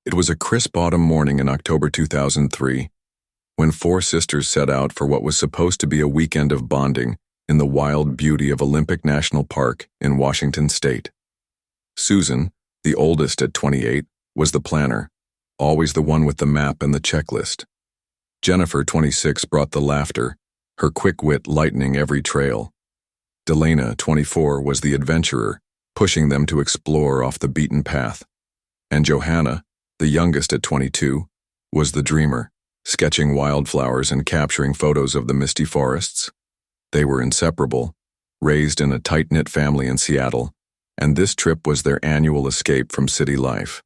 It was a crisp autumn morning in October 2003 when four sisters set out for what was supposed to be a weekend of bonding in the wild beauty of Olympic National Park in Washington state. Susan, the oldest at 28, was the planner, always the one with the map and the checklist. Jennifer, 26, brought the laughter, her quick wit lightening every trail. Delena, 24, was the adventurer, pushing them to explore off the beaten path. And Johanna, the youngest at 22, was the dreamer, sketching wildflowers and capturing photos of the misty forests. They were inseparable, raised in a tight-knit family in Seattle, and this trip was their annual escape from city life.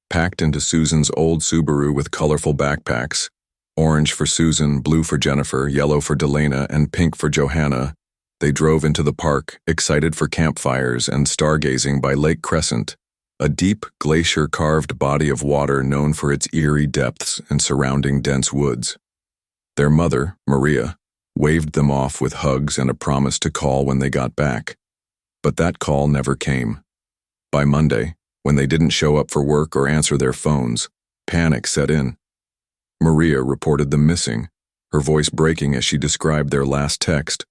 Packed into Susan's old Subaru with colorful backpacks, orange for Susan, blue for Jennifer, yellow for Delena, and pink for Johanna, they drove into the park, excited for campfires and stargazing by Lake Crescent, a deep, glacier-carved body of water known for its eerie depths and surrounding dense woods. Their mother, Maria, waved them off with hugs and a promise to call when they got back. But that call never came. By Monday, when they didn't show up for work or answer their phones, panic set in. Maria reported them missing, her voice breaking as she described their last text,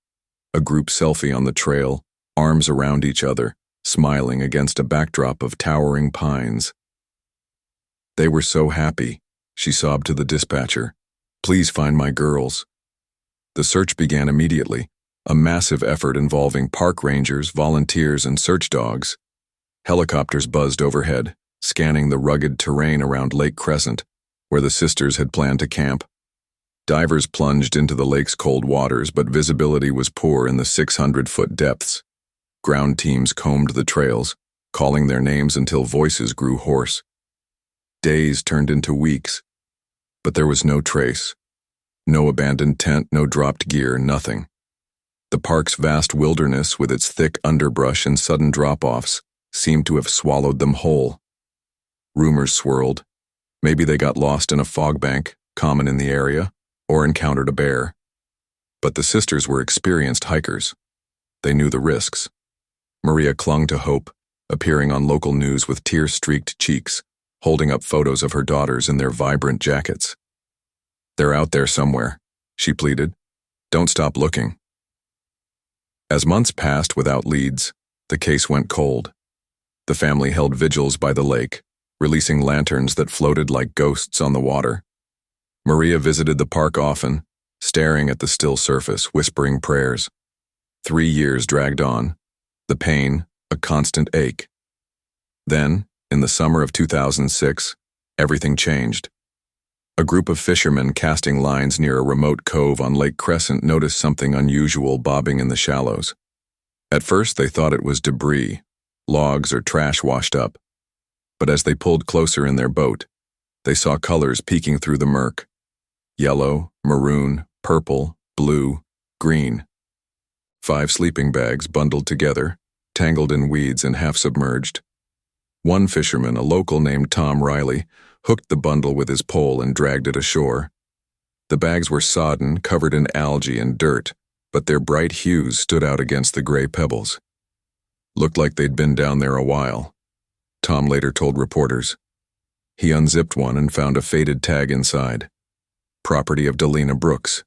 a group selfie on the trail, arms around each other, smiling against a backdrop of towering pines. "They were so happy," she sobbed to the dispatcher. "Please find my girls." The search began immediately, a massive effort involving park rangers, volunteers, and search dogs. Helicopters buzzed overhead, scanning the rugged terrain around Lake Crescent, where the sisters had planned to camp. Divers plunged into the lake's cold waters, but visibility was poor in the 600-foot depths. Ground teams combed the trails, calling their names until voices grew hoarse. Days turned into weeks, but there was no trace. No abandoned tent, no dropped gear, nothing. The park's vast wilderness, with its thick underbrush and sudden drop-offs, seemed to have swallowed them whole. Rumors swirled. Maybe they got lost in a fog bank, common in the area, or encountered a bear. But the sisters were experienced hikers. They knew the risks. Maria clung to hope, appearing on local news with tear-streaked cheeks, holding up photos of her daughters in their vibrant jackets. "They're out there somewhere," she pleaded. "Don't stop looking." As months passed without leads, the case went cold. The family held vigils by the lake, releasing lanterns that floated like ghosts on the water. Maria visited the park often, staring at the still surface, whispering prayers. 3 years dragged on, the pain a constant ache. Then, in the summer of 2006, everything changed. A group of fishermen casting lines near a remote cove on Lake Crescent noticed something unusual bobbing in the shallows. At first they thought it was debris, logs or trash washed up. But as they pulled closer in their boat, they saw colors peeking through the murk. Yellow, maroon, purple, blue, green. 5 sleeping bags bundled together, tangled in weeds and half submerged. One fisherman, a local named Tom Riley, hooked the bundle with his pole and dragged it ashore. The bags were sodden, covered in algae and dirt, but their bright hues stood out against the gray pebbles. Looked like they'd been down there a while, Tom later told reporters. He unzipped one and found a faded tag inside. Property of Delena Brooks.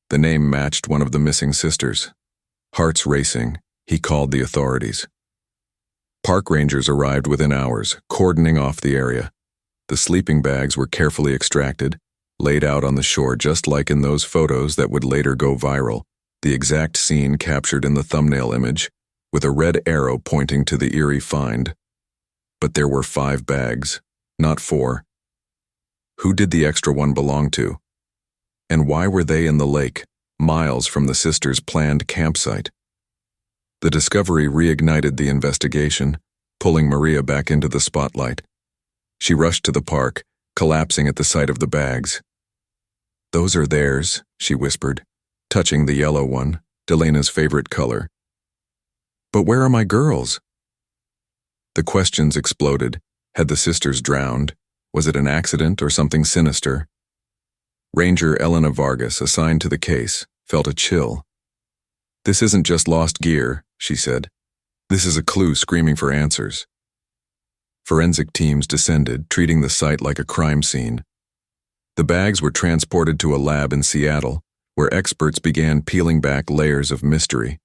The name matched one of the missing sisters. Hearts racing, he called the authorities. Park rangers arrived within hours, cordoning off the area. The sleeping bags were carefully extracted, laid out on the shore just like in those photos that would later go viral, the exact scene captured in the thumbnail image, with a red arrow pointing to the eerie find. But there were 5 bags, not 4. Who did the extra one belong to? And why were they in the lake, miles from the sisters' planned campsite? The discovery reignited the investigation, pulling Maria back into the spotlight. She rushed to the park, collapsing at the sight of the bags. "Those are theirs," she whispered, touching the yellow one, Delena's favorite color. "But where are my girls?" The questions exploded. Had the sisters drowned? Was it an accident or something sinister? Ranger Elena Vargas, assigned to the case, felt a chill. "This isn't just lost gear," she said. "This is a clue screaming for answers." Forensic teams descended, treating the site like a crime scene. The bags were transported to a lab in Seattle, where experts began peeling back layers of mystery.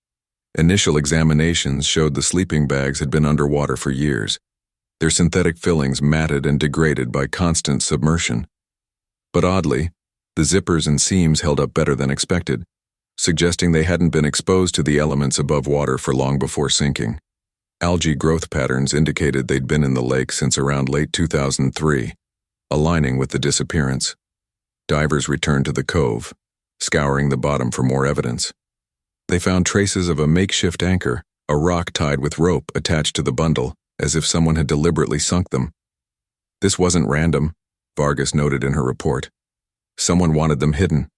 Initial examinations showed the sleeping bags had been underwater for years, their synthetic fillings matted and degraded by constant submersion. But oddly, the zippers and seams held up better than expected, suggesting they hadn't been exposed to the elements above water for long before sinking. Algae growth patterns indicated they'd been in the lake since around late 2003, aligning with the disappearance. Divers returned to the cove, scouring the bottom for more evidence. They found traces of a makeshift anchor, a rock tied with rope attached to the bundle, as if someone had deliberately sunk them. This wasn't random, Vargas noted in her report. Someone wanted them hidden.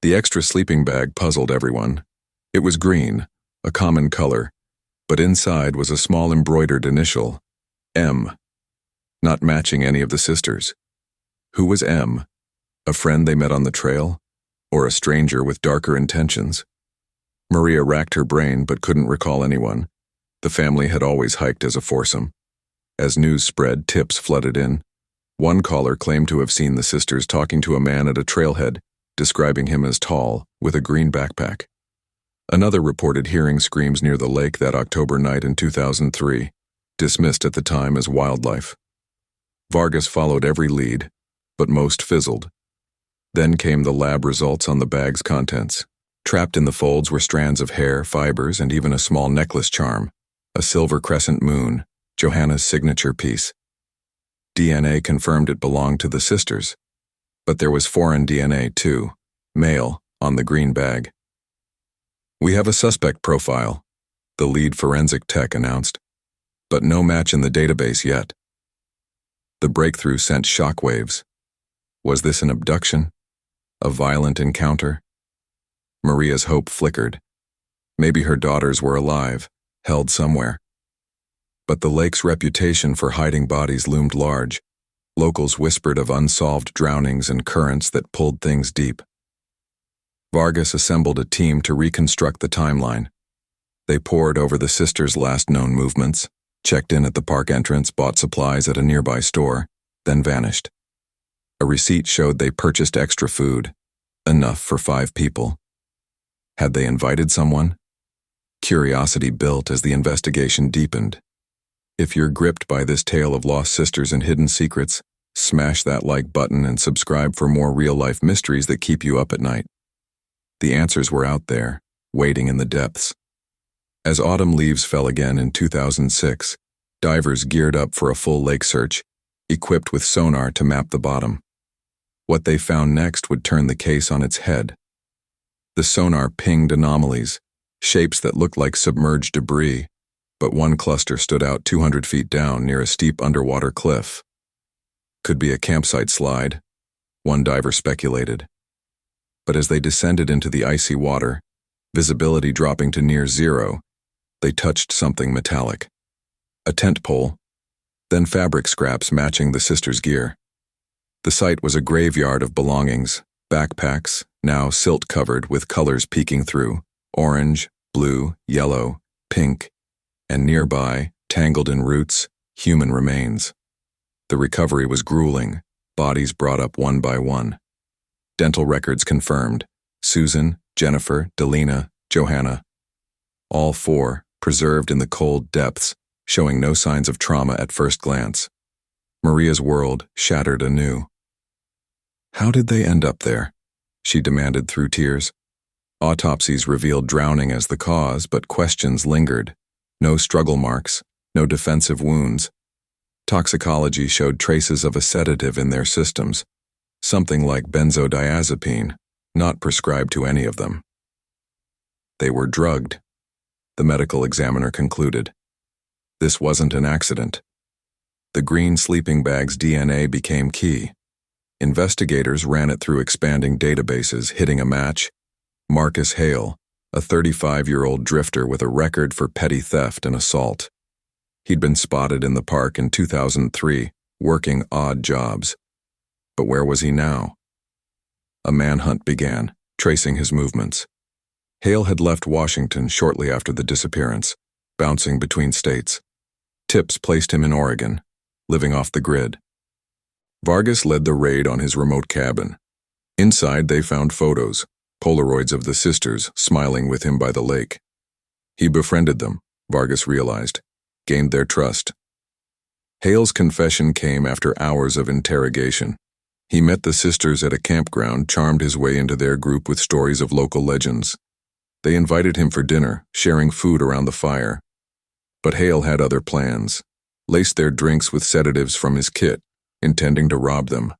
The extra sleeping bag puzzled everyone. It was green, a common color, but inside was a small embroidered initial, M, not matching any of the sisters. Who was M? A friend they met on the trail? Or a stranger with darker intentions? Maria racked her brain but couldn't recall anyone. The family had always hiked as a foursome. As news spread, tips flooded in. One caller claimed to have seen the sisters talking to a man at a trailhead, describing him as tall, with a green backpack. Another reported hearing screams near the lake that October night in 2003, dismissed at the time as wildlife. Vargas followed every lead, but most fizzled. Then came the lab results on the bag's contents. Trapped in the folds were strands of hair, fibers, and even a small necklace charm, a silver crescent moon, Johanna's signature piece. DNA confirmed it belonged to the sisters, but there was foreign DNA too, male, on the green bag. "We have a suspect profile," the lead forensic tech announced, but no match in the database yet. The breakthrough sent shockwaves. Was this an abduction? A violent encounter? Maria's hope flickered. Maybe her daughters were alive, held somewhere. But the lake's reputation for hiding bodies loomed large. Locals whispered of unsolved drownings and currents that pulled things deep. Vargas assembled a team to reconstruct the timeline. They pored over the sisters' last known movements, checked in at the park entrance, bought supplies at a nearby store, then vanished. A receipt showed they purchased extra food, enough for 5 people. Had they invited someone? Curiosity built as the investigation deepened. If you're gripped by this tale of lost sisters and hidden secrets, smash that like button and subscribe for more real-life mysteries that keep you up at night. The answers were out there, waiting in the depths. As autumn leaves fell again in 2006, divers geared up for a full lake search, equipped with sonar to map the bottom. What they found next would turn the case on its head. The sonar pinged anomalies, shapes that looked like submerged debris, but one cluster stood out 200 feet down near a steep underwater cliff. Could be a campsite slide, one diver speculated. But as they descended into the icy water, visibility dropping to near zero, they touched something metallic. A tent pole, then fabric scraps matching the sisters' gear. The site was a graveyard of belongings, backpacks, now silt-covered with colors peeking through, orange, blue, yellow, pink, and nearby, tangled in roots, human remains. The recovery was grueling, bodies brought up one by one. Dental records confirmed, Susan, Jennifer, Delena, Johanna. All 4, preserved in the cold depths, showing no signs of trauma at first glance. Maria's world shattered anew. How did they end up there? She demanded through tears. Autopsies revealed drowning as the cause, but questions lingered. No struggle marks, no defensive wounds. Toxicology showed traces of a sedative in their systems, something like benzodiazepine, not prescribed to any of them. They were drugged, the medical examiner concluded. This wasn't an accident. The green sleeping bag's DNA became key. Investigators ran it through expanding databases, hitting a match. Marcus Hale, a 35-year-old drifter with a record for petty theft and assault. He'd been spotted in the park in 2003, working odd jobs. But where was he now? A manhunt began, tracing his movements. Hale had left Washington shortly after the disappearance, bouncing between states. Tips placed him in Oregon. living off the grid. Vargas led the raid on his remote cabin. Inside, they found photos, Polaroids of the sisters smiling with him by the lake. He befriended them, Vargas realized, gained their trust. Hale's confession came after hours of interrogation. He met the sisters at a campground, charmed his way into their group with stories of local legends. They invited him for dinner, sharing food around the fire. But Hale had other plans, laced their drinks with sedatives from his kit, intending to rob them.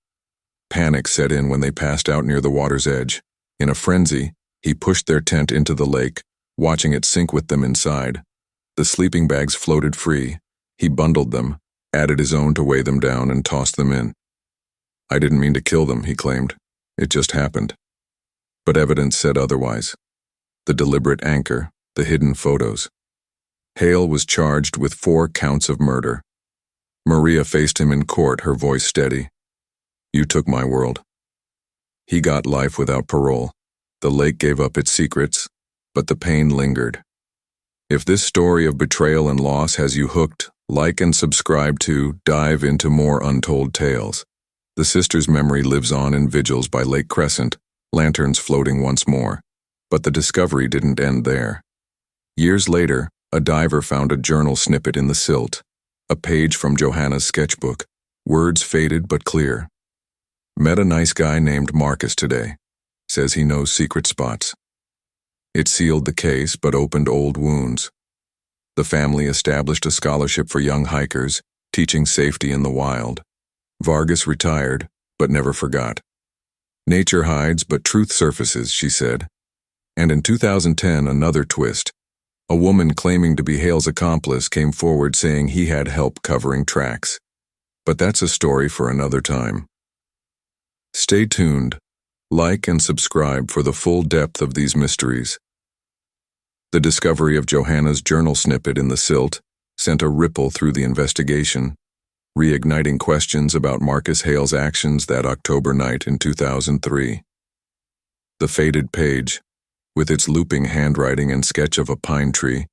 Panic set in when they passed out near the water's edge. In a frenzy, he pushed their tent into the lake, watching it sink with them inside. The sleeping bags floated free. He bundled them, added his own to weigh them down, and tossed them in. "I didn't mean to kill them," he claimed. "It just happened." But evidence said otherwise. The deliberate anchor, the hidden photos. Hale was charged with 4 counts of murder. Maria faced him in court, her voice steady. "You took my world." He got life without parole. The lake gave up its secrets, but the pain lingered. If this story of betrayal and loss has you hooked, like and subscribe to dive into more untold tales. The sisters' memory lives on in vigils by Lake Crescent, lanterns floating once more. But the discovery didn't end there. Years later, a diver found a journal snippet in the silt, a page from Johanna's sketchbook, words faded but clear. "Met a nice guy named Marcus today. Says he knows secret spots." It sealed the case but opened old wounds. The family established a scholarship for young hikers, teaching safety in the wild. Vargas retired, but never forgot. "Nature hides, but truth surfaces," she said. And in 2010, another twist. A woman claiming to be Hale's accomplice came forward saying he had help covering tracks. But that's a story for another time. Stay tuned. Like and subscribe for the full depth of these mysteries. The discovery of Johanna's journal snippet in the silt sent a ripple through the investigation, reigniting questions about Marcus Hale's actions that October night in 2003. The faded page, with its looping handwriting and sketch of a pine tree,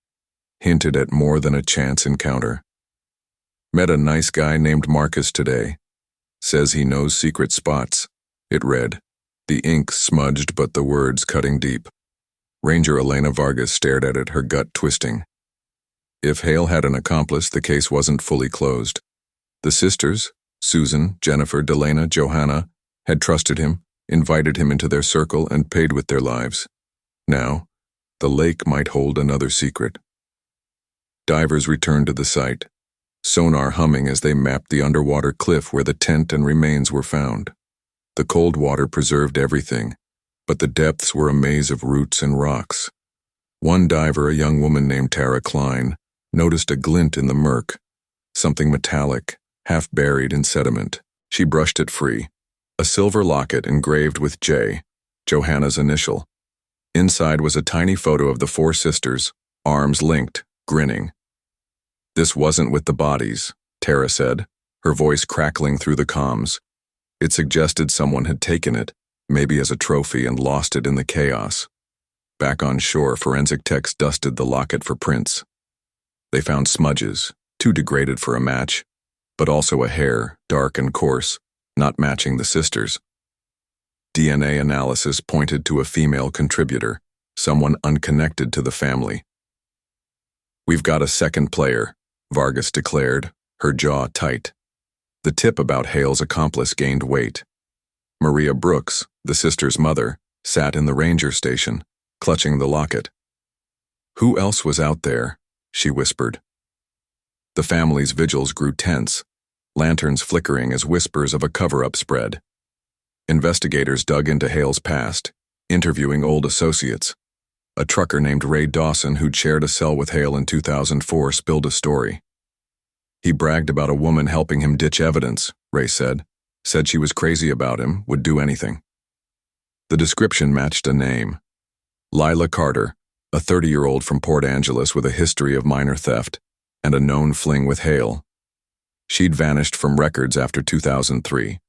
hinted at more than a chance encounter. "Met a nice guy named Marcus today. Says he knows secret spots," it read, the ink smudged but the words cutting deep. Ranger Elena Vargas stared at it, her gut twisting. If Hale had an accomplice, the case wasn't fully closed. The sisters, Susan, Jennifer, Delena, Johanna, had trusted him, invited him into their circle, and paid with their lives. Now, the lake might hold another secret. Divers returned to the site, sonar humming as they mapped the underwater cliff where the tent and remains were found. The cold water preserved everything, but the depths were a maze of roots and rocks. One diver, a young woman named Tara Klein, noticed a glint in the murk, something metallic, half buried in sediment. She brushed it free. A silver locket engraved with J, Johanna's initial. Inside was a tiny photo of the 4 sisters, arms linked, grinning. "This wasn't with the bodies," Tara said, her voice crackling through the comms. It suggested someone had taken it, maybe as a trophy, and lost it in the chaos. Back on shore, forensic techs dusted the locket for prints. They found smudges, too degraded for a match, but also a hair, dark and coarse, not matching the sisters. DNA analysis pointed to a female contributor, someone unconnected to the family. "We've got a second player," Vargas declared, her jaw tight. The tip about Hale's accomplice gained weight. Maria Brooks, the sister's mother, sat in the ranger station, clutching the locket. "Who else was out there?" she whispered. The family's vigils grew tense, lanterns flickering as whispers of a cover-up spread. Investigators dug into Hale's past, interviewing old associates. A trucker named Ray Dawson, who'd shared a cell with Hale in 2004, spilled a story. He bragged about a woman helping him ditch evidence, Ray said she was crazy about him, would do anything. The description matched a name. Lila Carter, a 30-year-old from Port Angeles with a history of minor theft and a known fling with Hale. She'd vanished from records after 2003.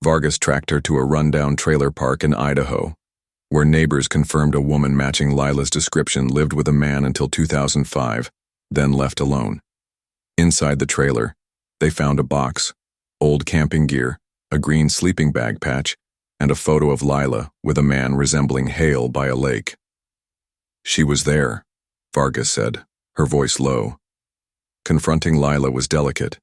Vargas tracked her to a rundown trailer park in Idaho, where neighbors confirmed a woman matching Lila's description lived with a man until 2005, then left alone. Inside the trailer, They found a box, old camping gear, a green sleeping bag patch, and a photo of Lila with a man resembling Hale by a lake. She was there, Vargas said, her voice low. Confronting Lila was delicate.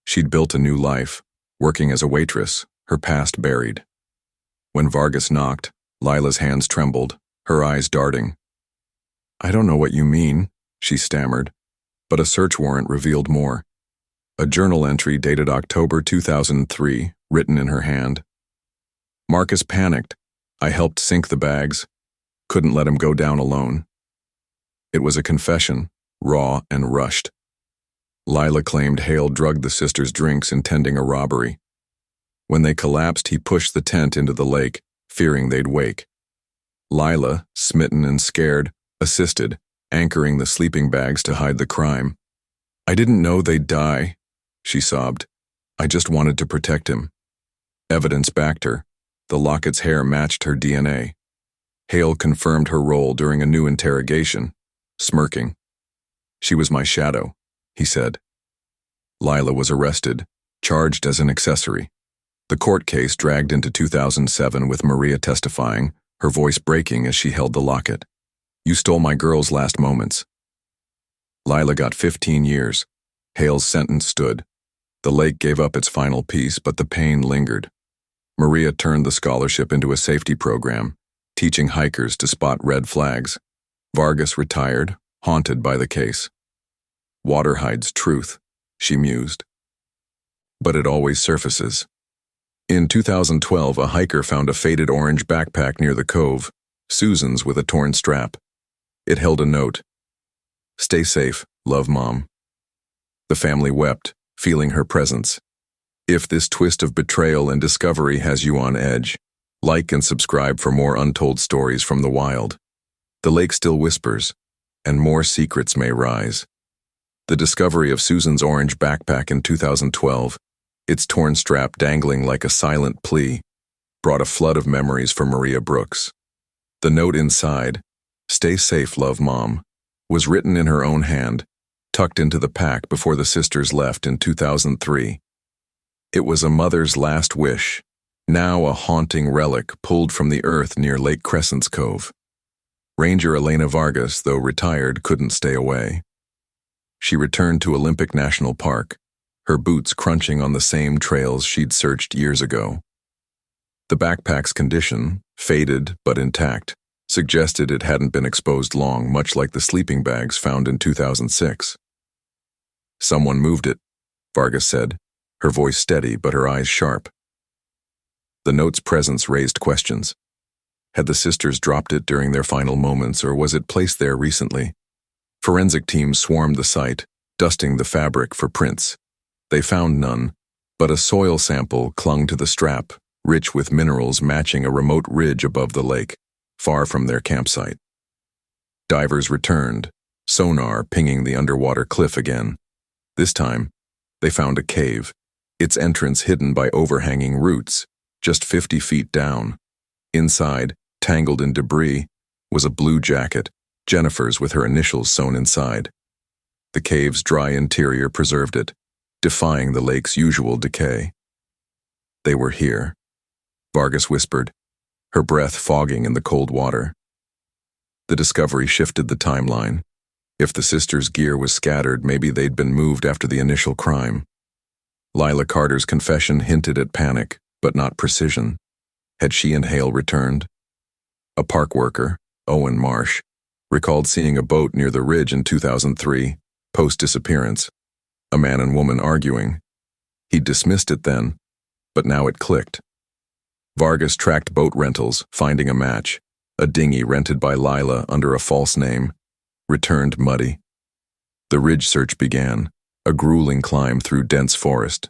She'd built a new life, working as a waitress, her past buried. When Vargas knocked, Lila's hands trembled, her eyes darting. "I don't know what you mean," she stammered, but a search warrant revealed more. A journal entry dated October 2003, written in her hand. "Marcus panicked. I helped sink the bags. Couldn't let him go down alone." It was a confession, raw and rushed. Lila claimed Hale drugged the sisters' drinks intending a robbery. When they collapsed, he pushed the tent into the lake, fearing they'd wake. Lila, smitten and scared, assisted, anchoring the sleeping bags to hide the crime. "I didn't know they'd die," she sobbed. "I just wanted to protect him." Evidence backed her. The locket's hair matched her DNA. Hale confirmed her role during a new interrogation, smirking. "She was my shadow," he said. Lila was arrested, charged as an accessory. The court case dragged into 2007 with Maria testifying, her voice breaking as she held the locket. "You stole my girl's last moments." Lila got 15 years. Hale's sentence stood. The lake gave up its final piece, but the pain lingered. Maria turned the scholarship into a safety program, teaching hikers to spot red flags. Vargas retired, haunted by the case. "Water hides truth," she mused. But it always surfaces. In 2012, a hiker found a faded orange backpack near the cove, Susan's with a torn strap. It held a note. "Stay safe, love Mom." The family wept, feeling her presence. If this twist of betrayal and discovery has you on edge, like and subscribe for more untold stories from the wild. The lake still whispers, and more secrets may rise. The discovery of Susan's orange backpack in 2012, its torn strap dangling like a silent plea, brought a flood of memories for Maria Brooks. The note inside, "Stay safe, love Mom," was written in her own hand, tucked into the pack before the sisters left in 2003. It was a mother's last wish, now a haunting relic pulled from the earth near Lake Crescent's cove. Ranger Elena Vargas, though retired, couldn't stay away. She returned to Olympic National Park, her boots crunching on the same trails she'd searched years ago. The backpack's condition, faded but intact, suggested it hadn't been exposed long, much like the sleeping bags found in 2006. "Someone moved it," Vargas said, her voice steady but her eyes sharp. The note's presence raised questions. Had the sisters dropped it during their final moments, or was it placed there recently? Forensic teams swarmed the site, dusting the fabric for prints. They found none, but a soil sample clung to the strap, rich with minerals matching a remote ridge above the lake, far from their campsite. Divers returned, sonar pinging the underwater cliff again. This time, they found a cave, its entrance hidden by overhanging roots, just 50 feet down. Inside, tangled in debris, was a blue jacket, Jennifer's with her initials sewn inside. The cave's dry interior preserved it, defying the lake's usual decay. "They were here," Vargas whispered, her breath fogging in the cold water. The discovery shifted the timeline. If the sisters' gear was scattered, maybe they'd been moved after the initial crime. Lila Carter's confession hinted at panic, but not precision. Had she and Hale returned? A park worker, Owen Marsh, recalled seeing a boat near the ridge in 2003, post-disappearance. A man and woman arguing. He'd dismissed it then, but now it clicked. Vargas tracked boat rentals, finding a match. A dinghy rented by Lila under a false name, returned muddy. The ridge search began, a grueling climb through dense forest.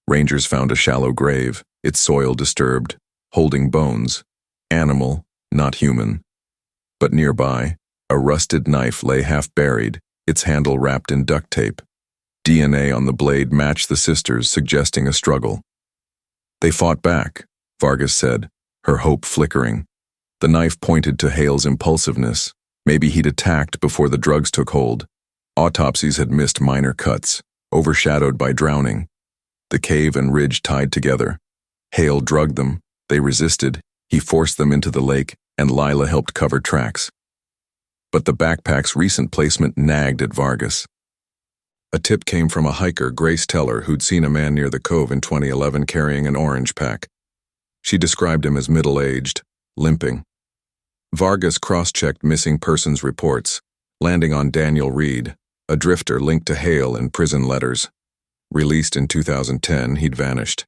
Rangers found a shallow grave, its soil disturbed, holding bones. Animal, not human. But nearby, a rusted knife lay half buried, its handle wrapped in duct tape. DNA on the blade matched the sisters, suggesting a struggle. "They fought back," Vargas said, her hope flickering. The knife pointed to Hale's impulsiveness. Maybe he'd attacked before the drugs took hold. Autopsies had missed minor cuts, overshadowed by drowning. The cave and ridge tied together. Hale drugged them, they resisted, he forced them into the lake, and Lila helped cover tracks. But the backpack's recent placement nagged at Vargas. A tip came from a hiker, Grace Teller, who'd seen a man near the cove in 2011 carrying an orange pack. She described him as middle-aged, limping. Vargas cross-checked missing persons reports, landing on Daniel Reed, a drifter linked to Hale in prison letters. Released in 2010, he'd vanished.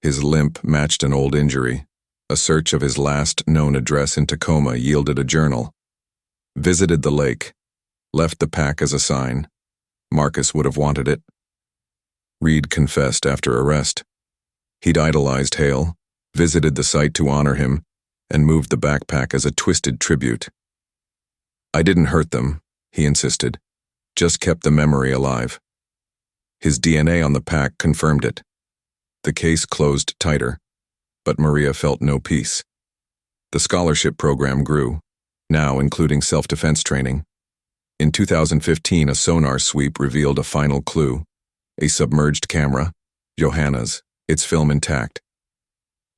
His limp matched an old injury. A search of his last known address in Tacoma yielded a journal. Visited the lake. Left the pack as a sign. Marcus would have wanted it. Reed confessed after arrest. He'd idolized Hale, visited the site to honor him, and moved the backpack as a twisted tribute. I didn't hurt them, he insisted, just kept the memory alive. His DNA on the pack confirmed it. The case closed tighter, but Maria felt no peace. The scholarship program grew, now including self-defense training. In 2015, a sonar sweep revealed a final clue, a submerged camera, Johanna's, its film intact.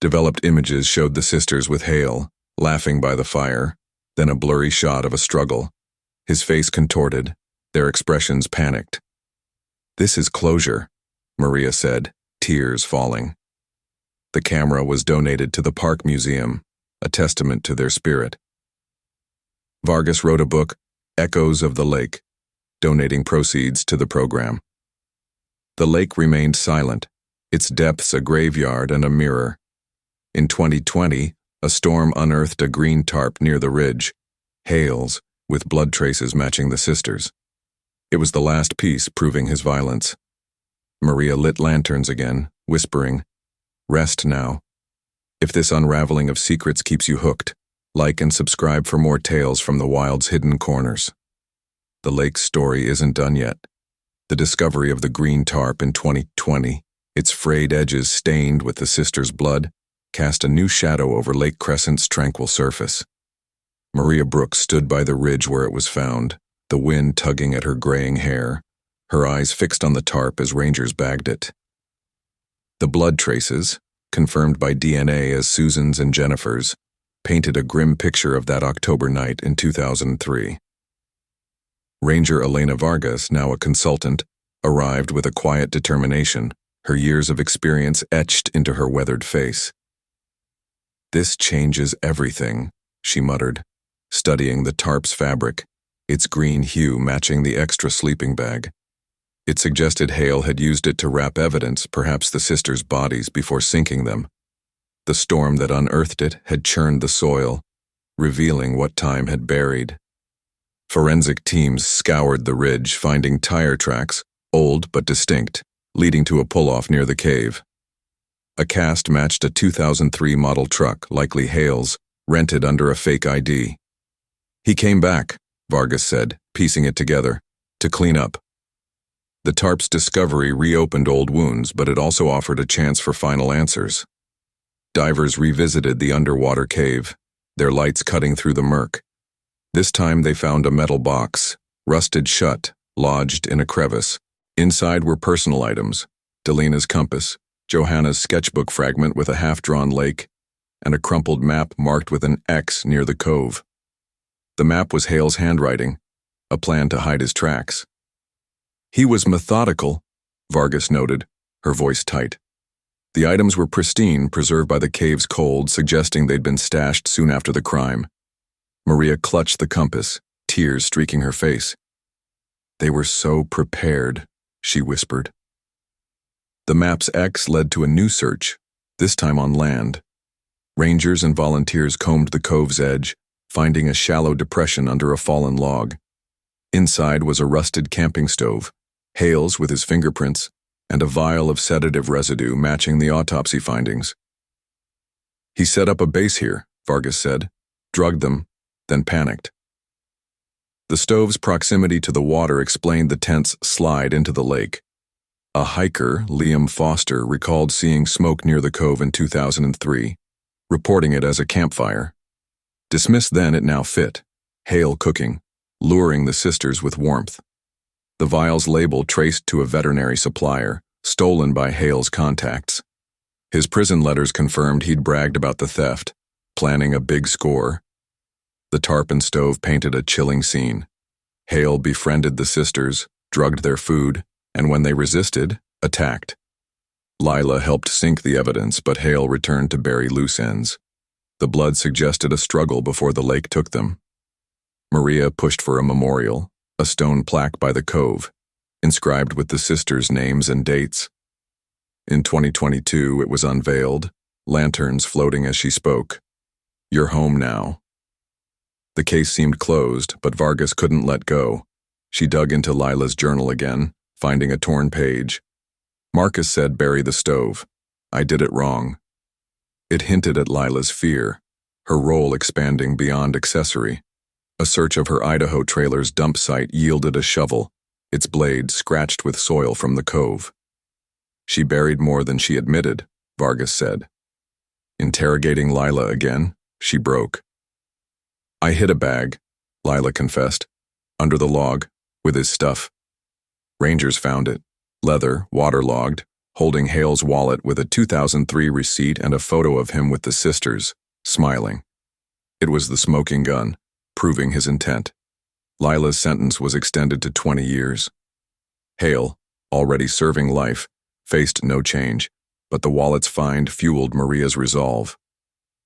Developed images showed the sisters with Hale, laughing by the fire, then a blurry shot of a struggle. His face contorted, their expressions panicked. "This is closure," Maria said, tears falling. The camera was donated to the Park Museum, a testament to their spirit. Vargas wrote a book, Echoes of the Lake, donating proceeds to the program. The lake remained silent, its depths a graveyard and a mirror. In 2020, a storm unearthed a green tarp near the ridge, Hale's, with blood traces matching the sisters. It was the last piece proving his violence. Maria lit lanterns again, whispering, "Rest now. If this unraveling of secrets keeps you hooked, like and subscribe for more tales from the wild's hidden corners." The lake's story isn't done yet. The discovery of the green tarp in 2020, its frayed edges stained with the sisters' blood, cast a new shadow over Lake Crescent's tranquil surface. Maria Brooks stood by the ridge where it was found, the wind tugging at her graying hair, her eyes fixed on the tarp as rangers bagged it. The blood traces, confirmed by DNA as Susan's and Jennifer's, painted a grim picture of that October night in 2003. Ranger Elena Vargas, now a consultant, arrived with a quiet determination, her years of experience etched into her weathered face. "This changes everything," she muttered, studying the tarp's fabric, its green hue matching the extra sleeping bag. It suggested Hale had used it to wrap evidence, perhaps the sisters' bodies, before sinking them. The storm that unearthed it had churned the soil, revealing what time had buried. Forensic teams scoured the ridge, finding tire tracks, old but distinct, leading to a pull-off near the cave. A cast matched a 2003 model truck, likely Hale's, rented under a fake ID. "He came back," Vargas said, piecing it together, "to clean up." The tarp's discovery reopened old wounds, but it also offered a chance for final answers. Divers revisited the underwater cave, their lights cutting through the murk. This time they found a metal box, rusted shut, lodged in a crevice. Inside were personal items, Delena's compass, Johanna's sketchbook fragment with a half-drawn lake, and a crumpled map marked with an X near the cove. The map was Hale's handwriting, a plan to hide his tracks. "He was methodical," Vargas noted, her voice tight. The items were pristine, preserved by the cave's cold, suggesting they'd been stashed soon after the crime. Maria clutched the compass, tears streaking her face. "They were so prepared," she whispered. The map's X led to a new search, this time on land. Rangers and volunteers combed the cove's edge, finding a shallow depression under a fallen log. Inside was a rusted camping stove, Hale's with his fingerprints, and a vial of sedative residue matching the autopsy findings. "He set up a base here," Vargas said, "drugged them, then panicked." The stove's proximity to the water explained the tent's slide into the lake. A hiker, Liam Foster, recalled seeing smoke near the cove in 2003, reporting it as a campfire. Dismissed then, it now fit, Hale cooking, luring the sisters with warmth. The vial's label traced to a veterinary supplier, stolen by Hale's contacts. His prison letters confirmed he'd bragged about the theft, planning a big score. The tarp and stove painted a chilling scene. Hale befriended the sisters, drugged their food, and when they resisted, attacked. Lila helped sink the evidence, but Hale returned to bury loose ends. The blood suggested a struggle before the lake took them. Maria pushed for a memorial, a stone plaque by the cove, inscribed with the sisters' names and dates. In 2022, it was unveiled, lanterns floating as she spoke. "You're home now." The case seemed closed, but Vargas couldn't let go. She dug into Lila's journal again, finding a torn page. Marcus said bury the stove. "I did it wrong." It hinted at Lila's fear, her role expanding beyond accessory. A search of her Idaho trailer's dump site yielded a shovel, its blade scratched with soil from the cove. "She buried more than she admitted," Vargas said. Interrogating Lila again, she broke. "I hid a bag," Lila confessed, "under the log, with his stuff. Rangers found it, leather, waterlogged, holding Hale's wallet with a 2003 receipt and a photo of him with the sisters, smiling. It was the smoking gun, proving his intent. Lila's sentence was extended to 20 years. Hale, already serving life, faced no change, but the wallet's find fueled Maria's resolve.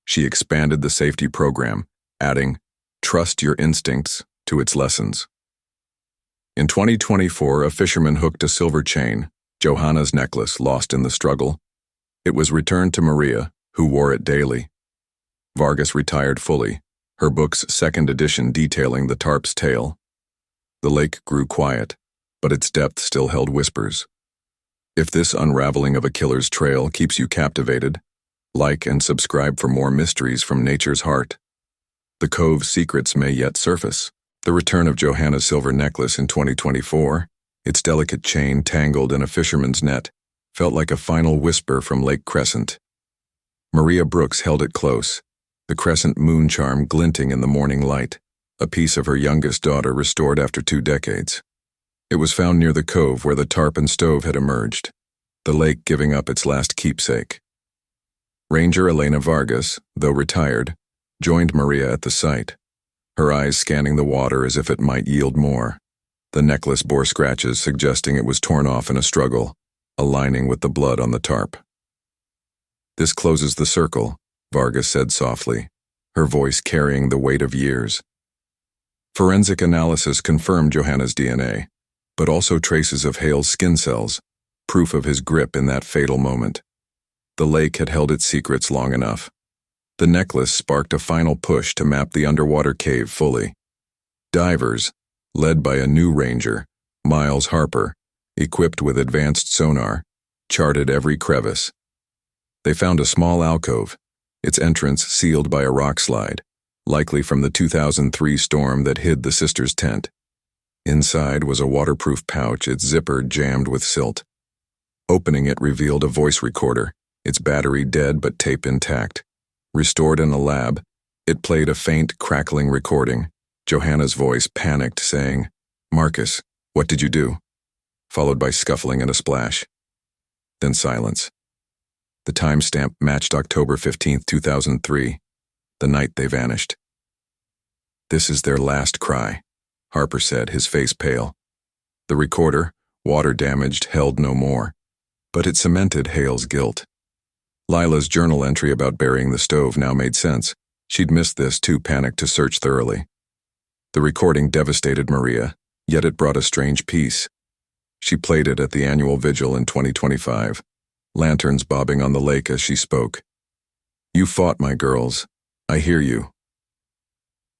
She expanded the safety program, adding, "Trust your instincts," to its lessons. In 2024, a fisherman hooked a silver chain, Johanna's necklace, lost in the struggle. It was returned to Maria, who wore it daily. Vargas retired fully, her book's second edition detailing the tarp's tale. The lake grew quiet, but its depth still held whispers. If this unraveling of a killer's trail keeps you captivated, like and subscribe for more mysteries from nature's heart. The cove's secrets may yet surface. The return of Johanna's silver necklace in 2024, its delicate chain tangled in a fisherman's net, felt like a final whisper from Lake Crescent. Maria Brooks held it close, the crescent moon charm glinting in the morning light, a piece of her youngest daughter restored after 2 decades. It was found near the cove where the tarp and stove had emerged, the lake giving up its last keepsake. Ranger Elena Vargas, though retired, joined Maria at the site, her eyes scanning the water as if it might yield more. The necklace bore scratches suggesting it was torn off in a struggle, aligning with the blood on the tarp. "This closes the circle," Vargas said softly, her voice carrying the weight of years. Forensic analysis confirmed Johanna's DNA, but also traces of Hale's skin cells, proof of his grip in that fatal moment. The lake had held its secrets long enough. The necklace sparked a final push to map the underwater cave fully. Divers, led by a new ranger, Miles Harper, equipped with advanced sonar, charted every crevice. They found a small alcove, its entrance sealed by a rock slide, likely from the 2003 storm that hid the sisters' tent. Inside was a waterproof pouch, its zipper jammed with silt. Opening it revealed a voice recorder, its battery dead but tape intact. Restored in a lab, it played a faint, crackling recording, Johanna's voice panicked saying, "Marcus, what did you do?" Followed by scuffling and a splash. Then silence. The timestamp matched October 15, 2003, the night they vanished. "This is their last cry," Harper said, his face pale. The recorder, water-damaged, held no more, but it cemented Hale's guilt. Lila's journal entry about burying the stove now made sense. She'd missed this, too panicked to search thoroughly. The recording devastated Maria, yet it brought a strange peace. She played it at the annual vigil in 2025, lanterns bobbing on the lake as she spoke. "You fought, my girls. I hear you."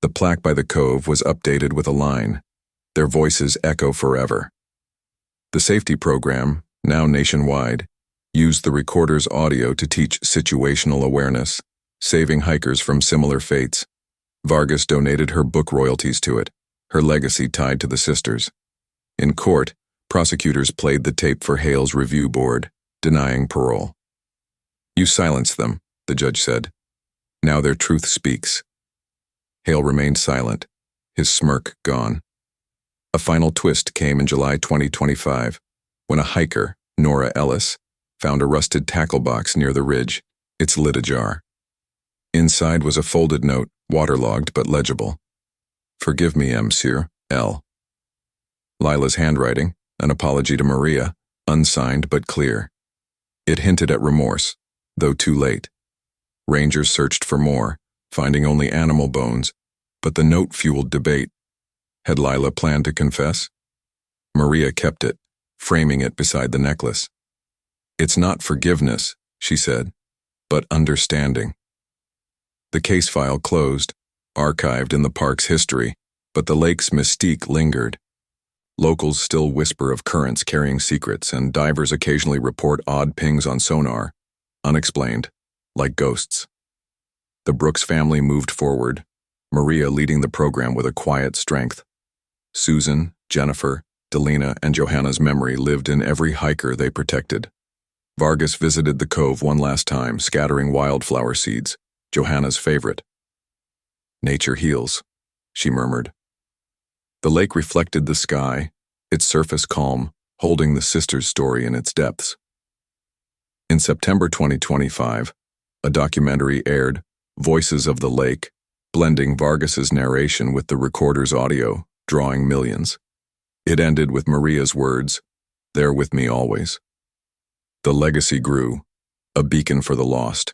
The plaque by the cove was updated with a line, "Their voices echo forever." The safety program, now nationwide, used the recorder's audio to teach situational awareness, saving hikers from similar fates. Vargas donated her book royalties to it, her legacy tied to the sisters. In court, prosecutors played the tape for Hale's review board, denying parole. "You silenced them," the judge said. "Now their truth speaks." Hale remained silent, his smirk gone. A final twist came in July 2025, when a hiker, Nora Ellis, found a rusted tackle box near the ridge, its lid ajar. Inside was a folded note, waterlogged but legible. "Forgive me, Monsieur L." Lila's handwriting, an apology to Maria, unsigned but clear. It hinted at remorse, though too late. Rangers searched for more, finding only animal bones, but the note fueled debate. Had Lila planned to confess? Maria kept it, framing it beside the necklace. "It's not forgiveness," she said, "but understanding." The case file closed, archived in the park's history, but the lake's mystique lingered. Locals still whisper of currents carrying secrets, and divers occasionally report odd pings on sonar, unexplained, like ghosts. The Brooks family moved forward, Maria leading the program with a quiet strength. Susan, Jennifer, Delena, and Johanna's memory lived in every hiker they protected. Vargas visited the cove one last time, scattering wildflower seeds, Johanna's favorite. "Nature heals," she murmured. The lake reflected the sky, its surface calm, holding the sisters' story in its depths. In September 2025, a documentary aired, Voices of the Lake, blending Vargas's narration with the recorder's audio, drawing millions. It ended with Maria's words, "They're with me always." The legacy grew, a beacon for the lost.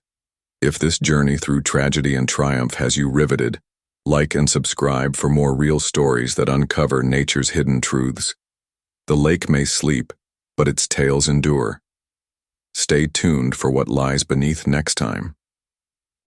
If this journey through tragedy and triumph has you riveted, like and subscribe for more real stories that uncover nature's hidden truths. The lake may sleep, but its tales endure. Stay tuned for what lies beneath next time.